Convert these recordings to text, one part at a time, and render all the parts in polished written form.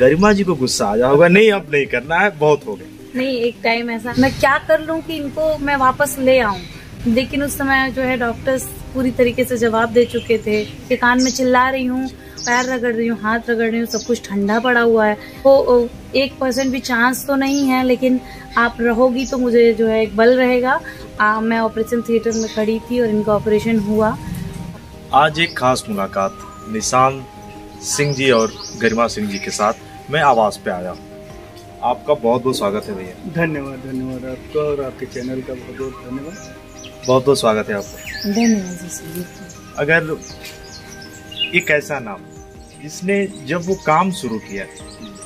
गरिमा जी को गुस्सा आ जाओगा, नहीं अब नहीं करना है, बहुत हो गया। नहीं, एक टाइम ऐसा मैं क्या कर लूं कि इनको मैं वापस ले आऊं, लेकिन उस समय जो है डॉक्टर्स पूरी तरीके से जवाब दे चुके थे कि कान में चिल्ला रही हूँ, पैर रगड़ रही हूँ, हाथ रगड़ रही हूँ, सब कुछ ठंडा पड़ा हुआ है, तो 1% भी चांस तो नहीं है, लेकिन आप रहोगी तो मुझे जो है एक बल रहेगा। मैं ऑपरेशन थिएटर में खड़ी थी और इनका ऑपरेशन हुआ। आज एक खास मुलाकात निशांत सिंह जी और गरिमा सिंह जी के साथ मैं आवाज पे आया हूँ। आपका बहुत बहुत स्वागत है भैया। धन्यवाद आपका और आपके चैनल का बहुत बहुत धन्यवाद। बहुत बहुत स्वागत है आपका। धन्यवाद। अगर एक ऐसा नाम जिसने जब वो काम शुरू किया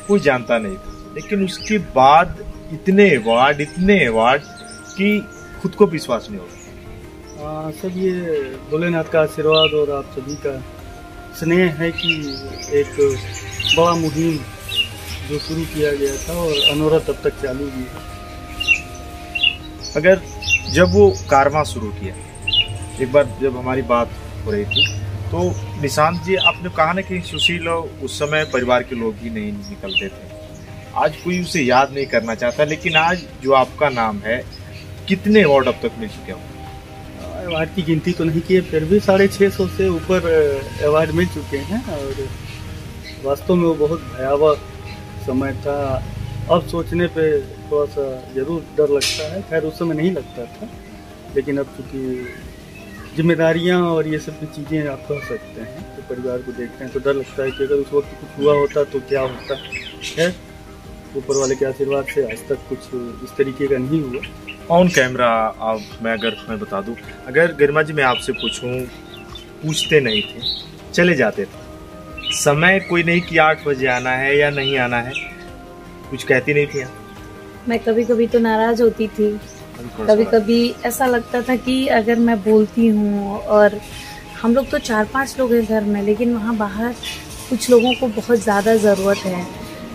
कोई जानता नहीं था, लेकिन उसके बाद इतने अवार्ड कि खुद को विश्वास नहीं होगा। सब ये भोलेनाथ का आशीर्वाद और आप सभी का स्नेह है कि एक बड़ा मुहिम जो शुरू किया गया था और अनवरत अब तक चालू भी है। अगर जब वो कारवां शुरू किया, एक बार जब हमारी बात हो रही थी तो निशांत जी आपने कहा ना कि सुशील उस समय परिवार के लोग ही नहीं निकलते थे, आज कोई उसे याद नहीं करना चाहता, लेकिन आज जो आपका नाम है, कितने अवार्ड अब तक मिल चुके हो? अवार्ड की गिनती तो नहीं की है, फिर भी 650 से ऊपर अवार्ड मिल चुके हैं और वास्तव में वो बहुत भयावह समय था। अब सोचने पे थोड़ा सा जरूर डर लगता है, खैर उस समय नहीं लगता था, लेकिन अब चूँकि जिम्मेदारियां और ये सब की चीज़ें आप कह सकते हैं, तो परिवार को देखते हैं तो डर लगता है कि अगर उस वक्त कुछ हुआ होता तो क्या होता है। ऊपर वाले के आशीर्वाद से आज तक कुछ इस तरीके का नहीं हुआ। ऑन कैमरा मैं बता दूं, अगर गरिमा जी मैं आपसे पूछते नहीं थे, चले जाते थे, समय कोई नहीं कि 8 बजे आना है या नहीं आना है, कुछ कहती नहीं थी? मैं कभी कभी तो नाराज होती थी, कभी कभी ऐसा लगता था कि अगर मैं बोलती हूँ, और हम लोग तो 4-5 लोग हैं घर में, लेकिन वहाँ बाहर कुछ लोगों को बहुत ज़्यादा ज़रूरत है,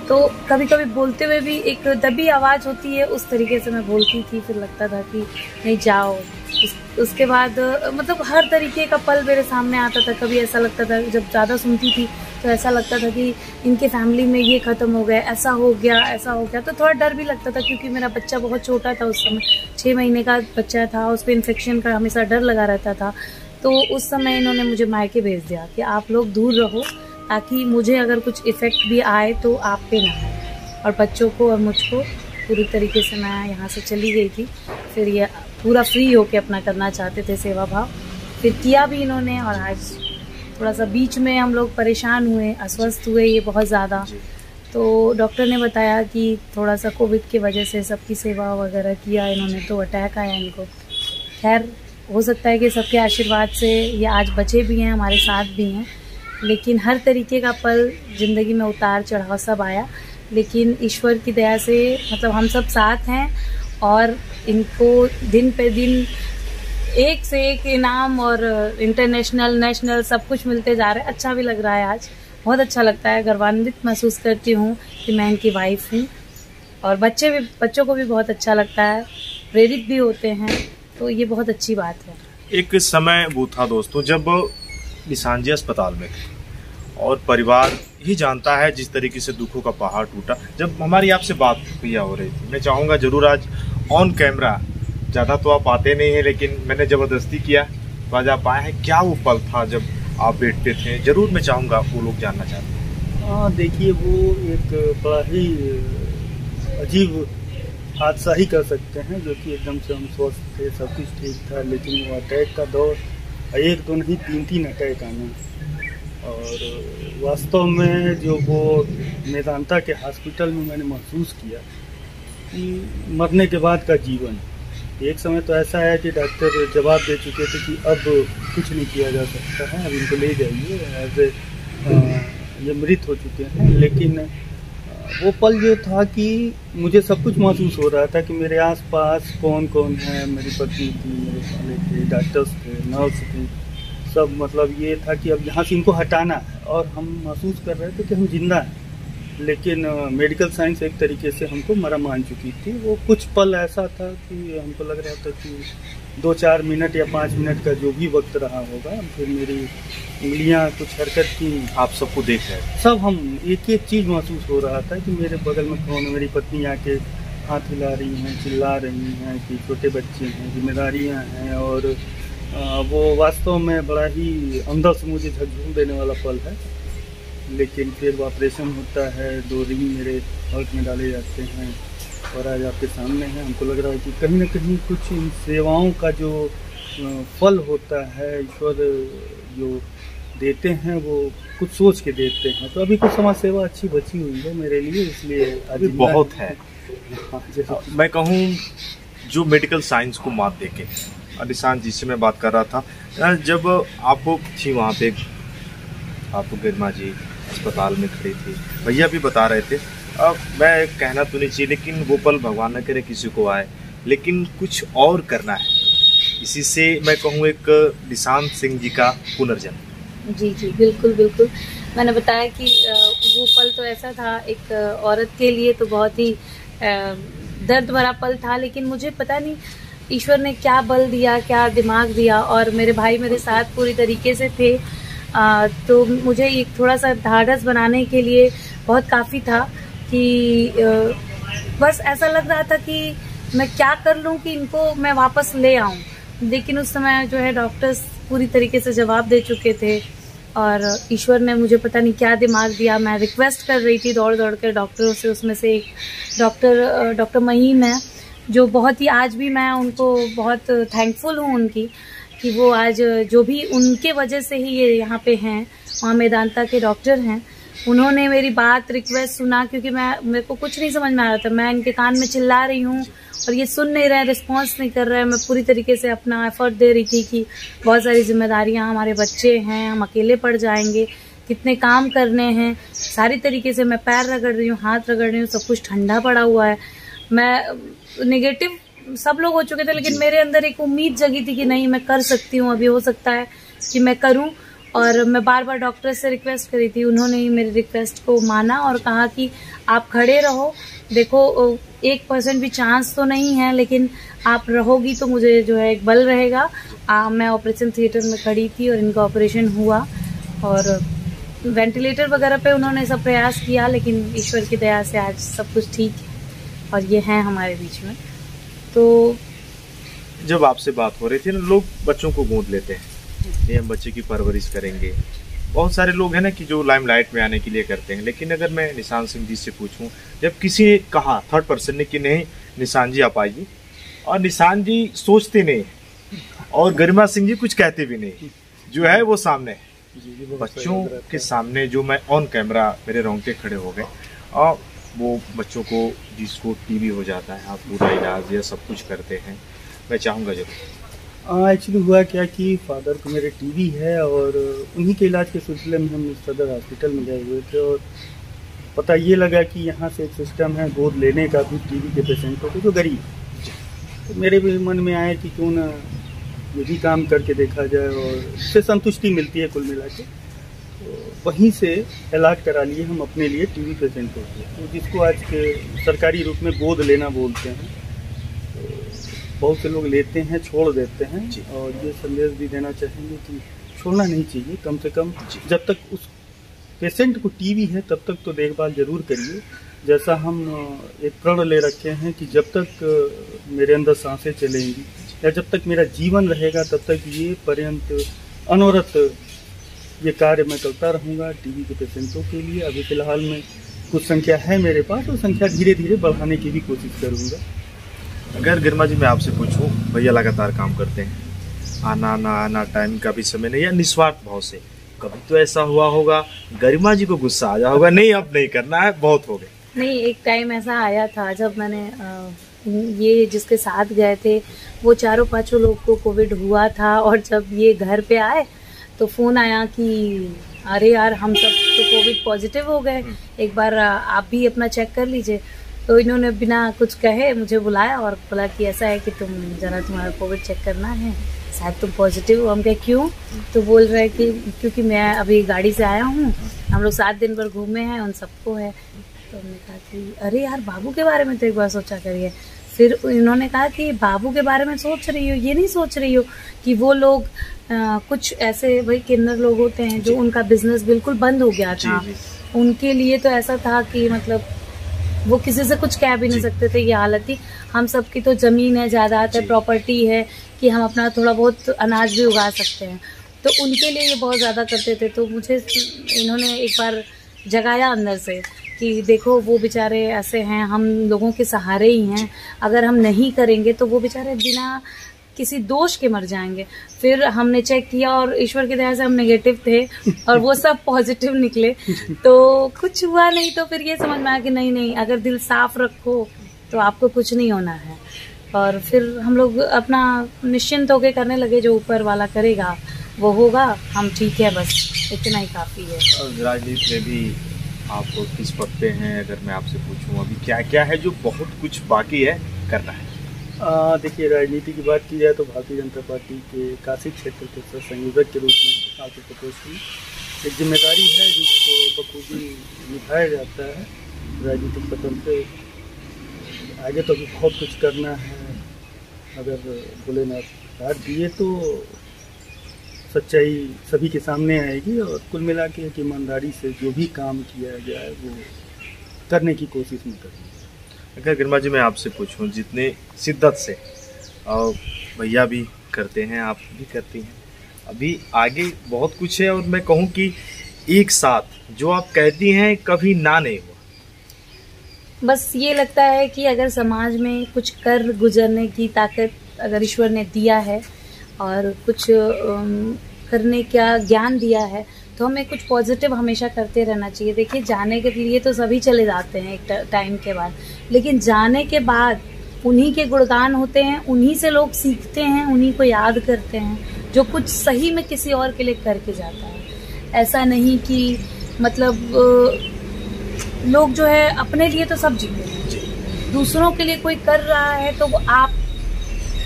तो कभी कभी बोलते हुए भी एक दबी आवाज़ होती है, उस तरीके से मैं बोलती थी। फिर लगता था कि नहीं जाओ। उसके बाद मतलब हर तरीके का पल मेरे सामने आता था। कभी ऐसा लगता था, जब ज़्यादा सुनती थी तो ऐसा लगता था कि इनके फैमिली में ये ख़त्म हो गया, ऐसा हो गया, तो थोड़ा डर भी लगता था, क्योंकि मेरा बच्चा बहुत छोटा था उस समय, 6 महीने का बच्चा था, उस पर इन्फेक्शन का हमेशा डर लगा रहता था। तो उस समय इन्होंने मुझे मायके भेज दिया कि आप लोग दूर रहो, ताकि मुझे अगर कुछ इफ़ेक्ट भी आए तो आप पे ना आए। और बच्चों को और मुझको पूरी तरीके से मैं यहाँ से चली गई थी। फिर ये पूरा फ्री होके अपना करना चाहते थे, सेवा भाव, फिर किया भी इन्होंने। और आज थोड़ा सा बीच में हम लोग परेशान हुए, अस्वस्थ हुए ये बहुत ज़्यादा, तो डॉक्टर ने बताया कि थोड़ा सा कोविड की वजह से सबकी सेवा वगैरह किया इन्होंने, तो अटैक आया इनको। खैर हो सकता है कि सबके आशीर्वाद से ये आज बचे भी हैं, हमारे साथ भी हैं, लेकिन हर तरीके का पल ज़िंदगी में उतार चढ़ाव सब आया, लेकिन ईश्वर की दया से मतलब हम सब साथ हैं और इनको दिन पे दिन एक से एक इनाम और इंटरनेशनल नेशनल सब कुछ मिलते जा रहे हैं। अच्छा भी लग रहा है, आज बहुत अच्छा लगता है, गर्वान्वित महसूस करती हूँ कि मैं इनकी वाइफ हूँ। और बच्चों को भी बहुत अच्छा लगता है, प्रेरित भी होते हैं, तो ये बहुत अच्छी बात है। एक समय वो था दोस्तों जब निशांत जी अस्पताल में थे और परिवार ही जानता है जिस तरीके से दुखों का पहाड़ टूटा। जब हमारी आपसे बात भैया हो रही थी, मैं चाहूँगा जरूर आज ऑन कैमरा, ज़्यादा तो आप आते नहीं हैं, लेकिन मैंने ज़बरदस्ती किया तो आज आप आए हैं। क्या वो पल था जब आप बैठते थे, जरूर मैं चाहूँगा वो लोग जानना चाहते हैं। हाँ देखिए, वो एक बड़ा ही अजीब हादसा ही कर सकते हैं, जो कि एकदम से हम स्वस्थ थे, सब कुछ ठीक था, लेकिन वो अटैक का दौर 1-2 नहीं 3-3 अटैक आने, और वास्तव में जो वो मेदांता के हॉस्पिटल में मैंने महसूस किया कि मरने के बाद का जीवन। एक समय तो ऐसा है कि डॉक्टर जवाब दे चुके थे कि अब कुछ नहीं किया जा सकता है, अब इनको ले जाइए, ये मृत हो चुके हैं। लेकिन वो पल जो था कि मुझे सब कुछ महसूस हो रहा था कि मेरे आसपास कौन कौन है, मेरी पत्नी थी, मेरे साले थे, डॉक्टर्स थे, नर्स थी, सब मतलब ये था कि अब यहाँ से इनको हटाना है, और हम महसूस कर रहे थे कि हम जिंदा हैं, लेकिन मेडिकल साइंस एक तरीके से हमको मरा मान चुकी थी। वो कुछ पल ऐसा था कि हमको लग रहा था कि 2-4 मिनट या 5 मिनट का जो भी वक्त रहा होगा, फिर मेरी उंगलियां कुछ हरकत की। आप सबको देख रहे हैं? सब हम एक एक चीज़ महसूस हो रहा था कि मेरे बगल में कौन है। मेरी पत्नी आके हाथ हिला रही हैं, चिल्ला रही हैं कि छोटे बच्चे हैं, जिम्मेदारियां हैं, और वो वास्तव में बड़ा ही अंदर से मुझे झकझोर देने वाला पल है। लेकिन फिर वो ऑपरेशन होता है, 2 रिंग मेरे हार्ट में डाले जाते हैं और आज आपके सामने है। हमको लग रहा है कि कहीं ना कहीं कुछ इन सेवाओं का जो फल होता है, ईश्वर जो देते हैं वो कुछ सोच के देते हैं। तो अभी कुछ समाज सेवा अच्छी बची हुई है मेरे लिए, इसलिए अभी बहुत है। मैं कहूँ जो मेडिकल साइंस को मात देके, निशांत जी से मैं बात कर रहा था जब आप थी वहाँ पे, आप गरिमा जी अस्पताल में खड़ी थी, भैया भी बता रहे थे। अब मैं कहना तो नहीं चाहिए, लेकिन वो पल भगवान न करे किसी को आए, लेकिन कुछ और करना है। इसी से मैं कहूँ एक निशांत सिंह जी का पुनर्जन्म। जी जी बिल्कुल बिल्कुल। मैंने बताया कि वो पल तो ऐसा था, एक औरत के लिए तो बहुत ही दर्द भरा पल था, लेकिन मुझे पता नहीं ईश्वर ने क्या बल दिया, क्या दिमाग दिया, और मेरे भाई मेरे साथ पूरी तरीके से थे। तो मुझे एक थोड़ा सा ढाढ़स बनाने के लिए बहुत काफ़ी था कि बस ऐसा लग रहा था कि मैं क्या कर लूं कि इनको मैं वापस ले आऊं। लेकिन उस समय जो है डॉक्टर्स पूरी तरीके से जवाब दे चुके थे, और ईश्वर ने मुझे पता नहीं क्या दिमाग दिया। मैं रिक्वेस्ट कर रही थी दौड़ दौड़ कर डॉक्टरों से। उसमें से एक डॉक्टर महीम है, जो बहुत ही, आज भी मैं उनको बहुत थैंकफुल हूँ उनकी, कि वो आज जो भी उनके वजह से ही ये यहाँ पे हैं, वहाँ मेदांता के डॉक्टर हैं। उन्होंने मेरी बात, रिक्वेस्ट सुना, क्योंकि मेरे को कुछ नहीं समझ में आ रहा था। मैं इनके कान में चिल्ला रही हूँ और ये सुन नहीं रहे, रिस्पॉन्स नहीं कर रहे हैं। मैं पूरी तरीके से अपना एफर्ट दे रही थी कि बहुत सारी जिम्मेदारियाँ, हमारे बच्चे हैं, हम अकेले पड़ जाएंगे, कितने काम करने हैं। सारी तरीके से मैं पैर रगड़ रही हूँ, हाथ रगड़ रही हूँ, सब कुछ ठंडा पड़ा हुआ है। मैं नेगेटिव सब लोग हो चुके थे, लेकिन मेरे अंदर एक उम्मीद जगी थी कि नहीं, मैं कर सकती हूँ, अभी हो सकता है कि मैं करूँ। और मैं बार बार डॉक्टर से रिक्वेस्ट करी थी, उन्होंने ही मेरी रिक्वेस्ट को माना और कहा कि आप खड़े रहो, देखो 1% भी चांस तो नहीं है, लेकिन आप रहोगी तो मुझे जो है एक बल रहेगा। मैं ऑपरेशन थिएटर में खड़ी थी और इनका ऑपरेशन हुआ, और वेंटिलेटर वगैरह पे उन्होंने सब प्रयास किया, लेकिन ईश्वर की दया से आज सब कुछ ठीक है और ये हैं हमारे बीच में। तो जब आपसे बात हो रही थी ना, लोग बच्चों को गोद लेते हैं, ये हम बच्चे की परवरिश करेंगे। बहुत सारे लोग हैं ना कि जो लाइमलाइट में आने के लिए करते हैं, लेकिन अगर मैं निशांत सिंह जी से पूछूं, जब किसी ने कहा थर्ड पर्सन ने कि नहीं निशांत जी आप आइए, और निशांत जी सोचते नहीं और गरिमा सिंह जी कुछ कहते भी नहीं, जो है वो सामने बच्चों के सामने, जो मैं ऑन कैमरा मेरे रोंगटे खड़े हो गए। और वो बच्चों को जिसको टीबी हो जाता है, आप पूरा इलाज या सब कुछ करते हैं, मैं चाहूँगा जरूर। एक्चुअली हुआ क्या कि फादर को मेरे टीबी है, और उन्हीं के इलाज के सिलसिले में हम सदर हॉस्पिटल में गए हुए थे, और पता ये लगा कि यहाँ से एक सिस्टम है गोद लेने का भी टीबी के पेशेंटों को जो गरीब। तो मेरे भी मन में आया कि क्यों ना ये भी काम करके देखा जाए, और इससे संतुष्टि मिलती है कुल मिला के। तो वहीं से इलाज करा लिए हम अपने लिए टीबी पेशेंटों को, तो जिसको आज के सरकारी रूप में गोद लेना बोलते हैं। तो बहुत से लोग लेते हैं, छोड़ देते हैं, और ये संदेश भी देना चाहेंगे कि छोड़ना नहीं चाहिए। कम से कम जब तक उस पेशेंट को टीबी है तब तक तो देखभाल जरूर करिए। जैसा हम एक प्रण ले रखे हैं कि जब तक मेरे अंदर सांसें चलेंगी या जब तक मेरा जीवन रहेगा, तब तक ये पर्यंत अनवरत ये कार्य मैं करता रहूँगा टीबी के पेशेंटों के लिए। अभी फिलहाल में कुछ संख्या है मेरे पास, और संख्या धीरे धीरे बढ़ाने की भी कोशिश करूँगा। अगर गरिमा जी मैं आपसे पूछूं, भैया लगातार काम करते हैं, आना ना आना टाइम का भी समय नहीं, या निस्वार्थ भाव से, कभी तो ऐसा हुआ होगा गरिमा जी को गुस्सा आ जाए होगा, नहीं अब नहीं करना है, बहुत हो गए? नहीं, एक टाइम ऐसा आया था जब मैंने ये जिसके साथ गए थे वो 4-5 लोग को कोविड हुआ था, और जब ये घर पे आए तो फोन आया कि अरे यार हम सब तो कोविड पॉजिटिव हो गए, एक बार आप भी अपना चेक कर लीजिए। तो इन्होंने बिना कुछ कहे मुझे बुलाया और बोला कि ऐसा है कि तुम जरा तुम्हारा कोविड चेक करना है, शायद तुम पॉजिटिव हो। हम कहे क्यों? तो बोल रहे कि क्योंकि मैं अभी गाड़ी से आया हूँ, हम लोग 7 दिन पर घूमे हैं, उन सबको है। तो हमने कहा कि अरे यार बाबू के बारे में तो एक बार सोचा करिए। फिर इन्होंने कहा कि बाबू के बारे में सोच रही हो, ये नहीं सोच रही हो कि वो लोग कुछ ऐसे भाई किन्नर लोग होते हैं जो उनका बिजनेस बिल्कुल बंद हो गया था, उनके लिए तो ऐसा था कि मतलब वो किसी से कुछ कह भी नहीं सकते थे, ये हालत थी। हम सबकी तो जमीन है, जायदाद है, प्रॉपर्टी है कि हम अपना थोड़ा बहुत अनाज भी उगा सकते हैं, तो उनके लिए ये बहुत ज़्यादा करते थे। तो मुझे इन्होंने एक बार जगाया अंदर से कि देखो वो बेचारे ऐसे हैं, हम लोगों के सहारे ही हैं, अगर हम नहीं करेंगे तो वो बेचारे बिना किसी दोष के मर जाएंगे। फिर हमने चेक किया और ईश्वर की दया से हम नेगेटिव थे और वो सब पॉजिटिव निकले, तो कुछ हुआ नहीं। तो फिर ये समझ में आया कि नहीं नहीं, अगर दिल साफ रखो तो आपको कुछ नहीं होना है। और फिर हम लोग अपना निश्चिंत होकर करने लगे, जो ऊपर वाला करेगा वो होगा, हम ठीक है, बस इतना ही काफ़ी है। और राजनीति में भी आप किस पद पे हैं, अगर मैं आपसे पूछूं अभी क्या क्या है जो बहुत कुछ बाकी है करना है? देखिए, राजनीति की बात की जाए तो भारतीय जनता पार्टी के काशी क्षेत्र के संयोजक के रूप में आगे प्रकोष्ठ में एक जिम्मेदारी है जिसको बखूबी निभाया जाता है। राजनीतिक पतन से आगे तो अभी बहुत कुछ करना है। अगर भोलेनाथ साथ दिए तो सच्चाई सभी के सामने आएगी और कुल मिला के एक ईमानदारी से जो भी काम किया जाए वो करने की कोशिश में करेंगे। अगर गिरमा जी मैं आपसे पूछूं, जितने शिद्दत से और भैया भी करते हैं, आप भी करती हैं, अभी आगे बहुत कुछ है, और मैं कहूं कि एक साथ जो आप कहती हैं कभी ना नहीं हुआ। बस ये लगता है कि अगर समाज में कुछ कर गुजरने की ताकत अगर ईश्वर ने दिया है और कुछ करने का ज्ञान दिया है तो हमें कुछ पॉजिटिव हमेशा करते रहना चाहिए। देखिए, जाने के लिए तो सभी चले जाते हैं एक टाइम के बाद, लेकिन जाने के बाद उन्हीं के गुणगान होते हैं, उन्हीं से लोग सीखते हैं, उन्हीं को याद करते हैं जो कुछ सही में किसी और के लिए करके जाता है। ऐसा नहीं कि मतलब लोग जो है अपने लिए तो सब जीते हैं, दूसरों के लिए कोई कर रहा है तो वो आप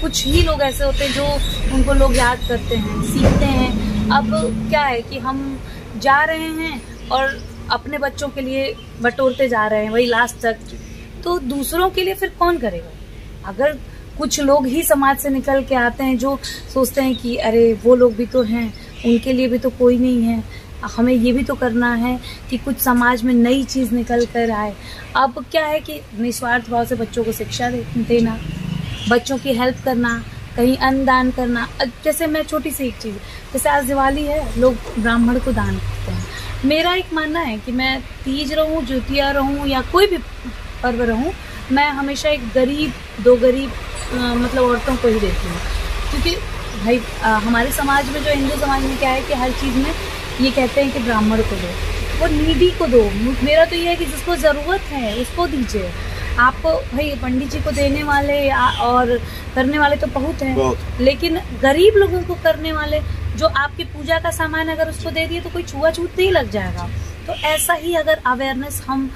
कुछ ही लोग ऐसे होते हैं जो उनको लोग याद करते हैं, सीखते हैं। अब क्या है कि हम जा रहे हैं और अपने बच्चों के लिए बटोरते जा रहे हैं वही लास्ट तक, तो दूसरों के लिए फिर कौन करेगा? अगर कुछ लोग ही समाज से निकल के आते हैं जो सोचते हैं कि अरे वो लोग भी तो हैं, उनके लिए भी तो कोई नहीं है, हमें ये भी तो करना है कि कुछ समाज में नई चीज़ निकल कर आए। अब क्या है कि निस्वार्थ भाव से बच्चों को शिक्षा देना, बच्चों की हेल्प करना, कहीं अन्न दान करना। जैसे मैं छोटी सी एक चीज़, जैसे आज दिवाली है, लोग ब्राह्मण को दान करते हैं। मेरा एक मानना है कि मैं तीज रहूं, ज्योतिया रहूं या कोई भी पर्व रहूं, मैं हमेशा एक गरीब, दो गरीब मतलब औरतों को ही देती हूँ। क्योंकि भाई हमारे समाज में, जो हिंदू समाज में क्या है कि हर चीज़ में ये कहते हैं कि ब्राह्मण को दो, वो नीडी को दो। मेरा तो ये है कि जिसको ज़रूरत है उसको दीजिए। आप भाई पंडित जी को देने वाले और करने वाले तो बहुत हैं, लेकिन गरीब लोगों को करने वाले, जो आपकी पूजा का सामान अगर उसको दे दिए तो कोई छुआछूत नहीं लग जाएगा। तो ऐसा ही अगर अवेयरनेस हम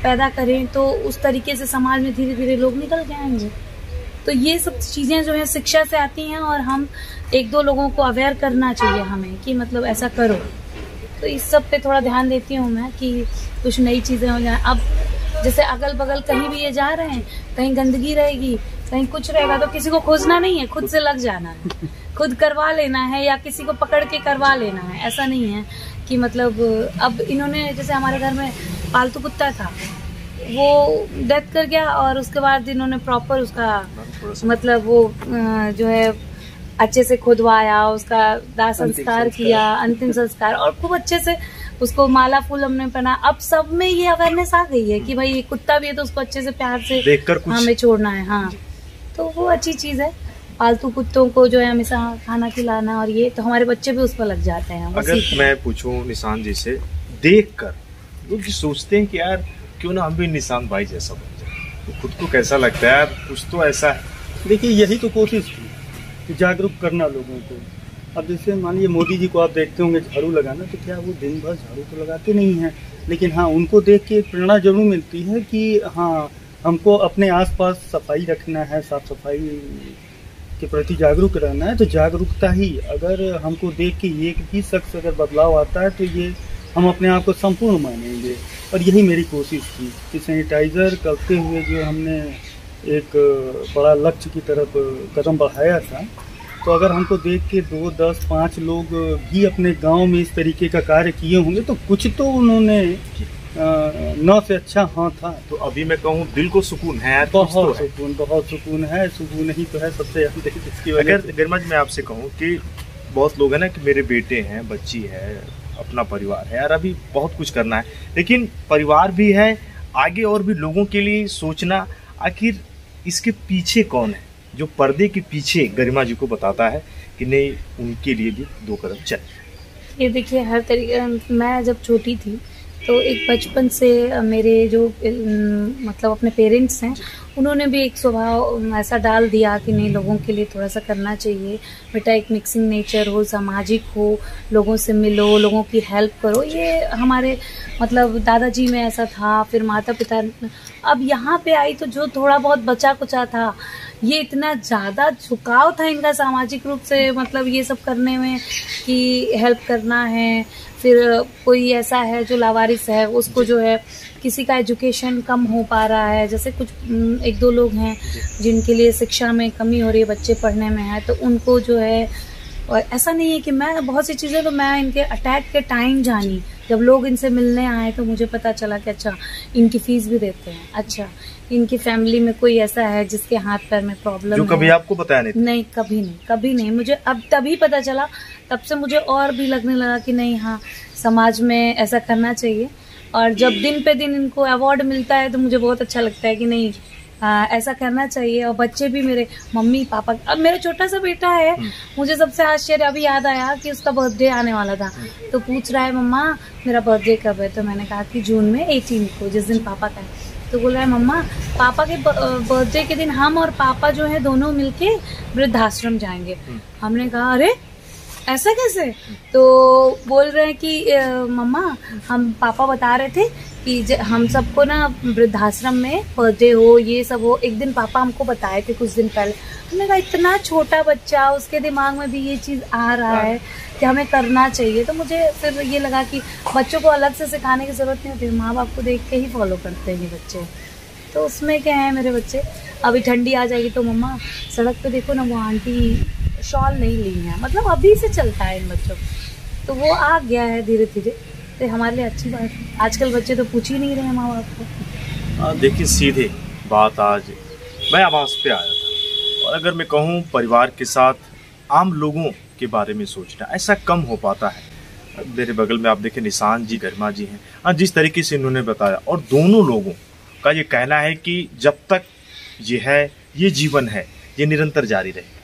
पैदा करें तो उस तरीके से समाज में धीरे धीरे लोग निकल के आएंगे। तो ये सब चीज़ें जो है शिक्षा से आती हैं और हम एक दो लोगों को अवेयर करना चाहिए हमें कि मतलब ऐसा करो। तो इस सब पे थोड़ा ध्यान देती हूँ मैं कि कुछ नई चीज़ें हो जाएं। अब जैसे अगल बगल कहीं भी ये जा रहे हैं, कहीं गंदगी रहेगी, कहीं कुछ रहेगा, तो किसी को खोजना नहीं है, खुद से लग जाना है, खुद करवा लेना है या किसी को पकड़ के करवा लेना है। ऐसा नहीं है कि मतलब अब इन्होंने, जैसे हमारे घर में पालतू कुत्ता था, वो डेथ कर गया और उसके बाद इन्होंने प्रॉपर उसका मतलब वो जो है अच्छे से खुदवाया, उसका दाह संस्कार किया, अंतिम संस्कार, और खूब अच्छे से उसको माला फूल हमने पहना। अब सब में ये अवेयरनेस आ गई है कि भाई ये कुत्ता भी है तो उसको अच्छे से प्यार से देखकर हमें छोड़ना है। हाँ, तो वो अच्छी चीज है। पालतू कुत्तों को जो है हमेशा खाना खिलाना, और ये तो हमारे बच्चे भी उस पर लग जाते हैं। अगर मैं पूछूं निशान जी से, देख कर लोग सोचते हैं कि यार क्यों ना हम भी निशान भाई जैसा बन जाए, तो खुद को कैसा लगता है यार? कुछ तो ऐसा है। देखिए, यही तो कोशिश थी कि जागरूक करना लोगों को। अब जैसे मान लीजिए मोदी जी को आप देखते होंगे झाड़ू लगाना, तो क्या वो दिन भर झाड़ू तो लगाते नहीं हैं, लेकिन हाँ उनको देख के प्रेरणा जरूर मिलती है कि हाँ हमको अपने आसपास सफाई रखना है, साफ सफाई के प्रति जागरूक रहना है। तो जागरूकता ही, अगर हमको देख के एक भी शख्स अगर बदलाव आता है तो ये हम अपने आप को संपूर्ण मानेंगे। और यही मेरी कोशिश थी कि सैनिटाइज़र करते हुए जो हमने एक बड़ा लक्ष्य की तरफ कदम बढ़ाया था, तो अगर हमको देख के 2, 10, 5 लोग भी अपने गांव में इस तरीके का कार्य किए होंगे तो कुछ तो उन्होंने न से अच्छा हाँ था। तो अभी मैं कहूँ दिल को सुकून है यार, बहुत सुकून है। सुकून ही तो है सबसे इसकी वजह। अगर गरिमा जी मैं आपसे कहूँ कि बहुत लोग हैं ना कि मेरे बेटे हैं, बच्ची है, अपना परिवार है यार, अभी बहुत कुछ करना है, लेकिन परिवार भी है, आगे और भी लोगों के लिए सोचना, आखिर इसके पीछे कौन है जो पर्दे के पीछे गरिमा जी को बताता है कि नहीं उनके लिए भी 2 कदम चल। ये देखिए हर तरीके, मैं जब छोटी थी तो एक बचपन से मेरे जो मतलब अपने पेरेंट्स हैं उन्होंने भी एक स्वभाव ऐसा डाल दिया कि नहीं लोगों के लिए थोड़ा सा करना चाहिए बेटा, एक मिक्सिंग नेचर हो, सामाजिक हो, लोगों से मिलो, लोगों की हेल्प करो। ये हमारे मतलब दादाजी में ऐसा था, फिर माता पिता। अब यहाँ पे आई तो जो थोड़ा बहुत बचा कुचा था, ये इतना ज़्यादा झुकाव था इनका सामाजिक रूप से, मतलब ये सब करने में कि हेल्प करना है। फिर कोई ऐसा है जो लावारिस है, उसको जो है किसी का एजुकेशन कम हो पा रहा है, जैसे कुछ 1-2 लोग हैं जिनके लिए शिक्षा में कमी हो रही है, बच्चे पढ़ने में है, तो उनको जो है, और ऐसा नहीं है कि मैं बहुत सी चीज़ें तो मैं इनके अटैक के टाइम जानी, जब लोग इनसे मिलने आए तो मुझे पता चला कि अच्छा इनकी फीस भी देते हैं, अच्छा इनकी फैमिली में कोई ऐसा है जिसके हाथ पैर में प्रॉब्लम जो कभी आपको बताया नहीं? कभी नहीं। मुझे अब तभी पता चला, तब से मुझे और भी लगने लगा कि नहीं हाँ समाज में ऐसा करना चाहिए। और जब दिन पे दिन इनको अवार्ड मिलता है तो मुझे बहुत अच्छा लगता है कि नहीं ऐसा करना चाहिए। और बच्चे भी मेरे मम्मी पापा, अब मेरा छोटा सा बेटा है, मुझे सबसे आश्चर्य अभी याद आया कि उसका बर्थडे आने वाला था, तो पूछ रहा है मम्मा मेरा बर्थडे कब है, तो मैंने कहा कि जून में 18 को, जिस दिन पापा का है। तो बोल रहा है मम्मा पापा के बर्थडे के दिन हम और पापा जो है दोनों मिलके वृद्धाश्रम जाएंगे। हमने कहा अरे ऐसा कैसे? तो बोल रहे हैं कि मम्मा हम पापा बता रहे थे कि हम सबको ना वृद्धाश्रम में बर्थडे हो, ये सब हो, एक दिन पापा हमको बताए थे कुछ दिन पहले। हमने कहा इतना छोटा बच्चा, उसके दिमाग में भी ये चीज़ आ रहा है कि हमें करना चाहिए। तो मुझे फिर ये लगा कि बच्चों को अलग से सिखाने की ज़रूरत नहीं होती, माँ बाप को देख के ही फॉलो करते हैं ये बच्चे। तो उसमें क्या है, मेरे बच्चे अभी ठंडी आ जाएगी तो मम्मा सड़क पे देखो ना वो आंटी शॉल नहीं ली है, मतलब अभी से चलता है इन बच्चों को, तो वो आ गया है धीरे धीरे। तो हमारे लिए अच्छी बात है, आजकल बच्चे तो पूछ ही नहीं रहे माँ बाप को। देखिए सीधे बात, आज मैं आवाज़ पे आया था, और अगर मैं कहूँ परिवार के साथ आम लोगों के बारे में सोचना ऐसा कम हो पाता है। मेरे बगल में आप देखें निशान जी, गरिमा जी हैं, जिस तरीके से इन्होंने बताया, और दोनों लोगों का ये कहना है कि जब तक ये है, ये जीवन है, ये निरंतर जारी रहेगा।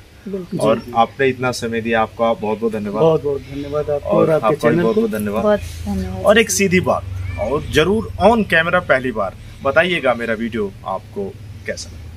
और आपने इतना समय दिया, आपका बहुत बहुत धन्यवाद। बहुत बहुत धन्यवाद आपको, और आपका भी बहुत बहुत धन्यवाद। और एक सीधी बात, और जरूर ऑन कैमरा पहली बार बताइएगा मेरा वीडियो आपको कैसा लगा।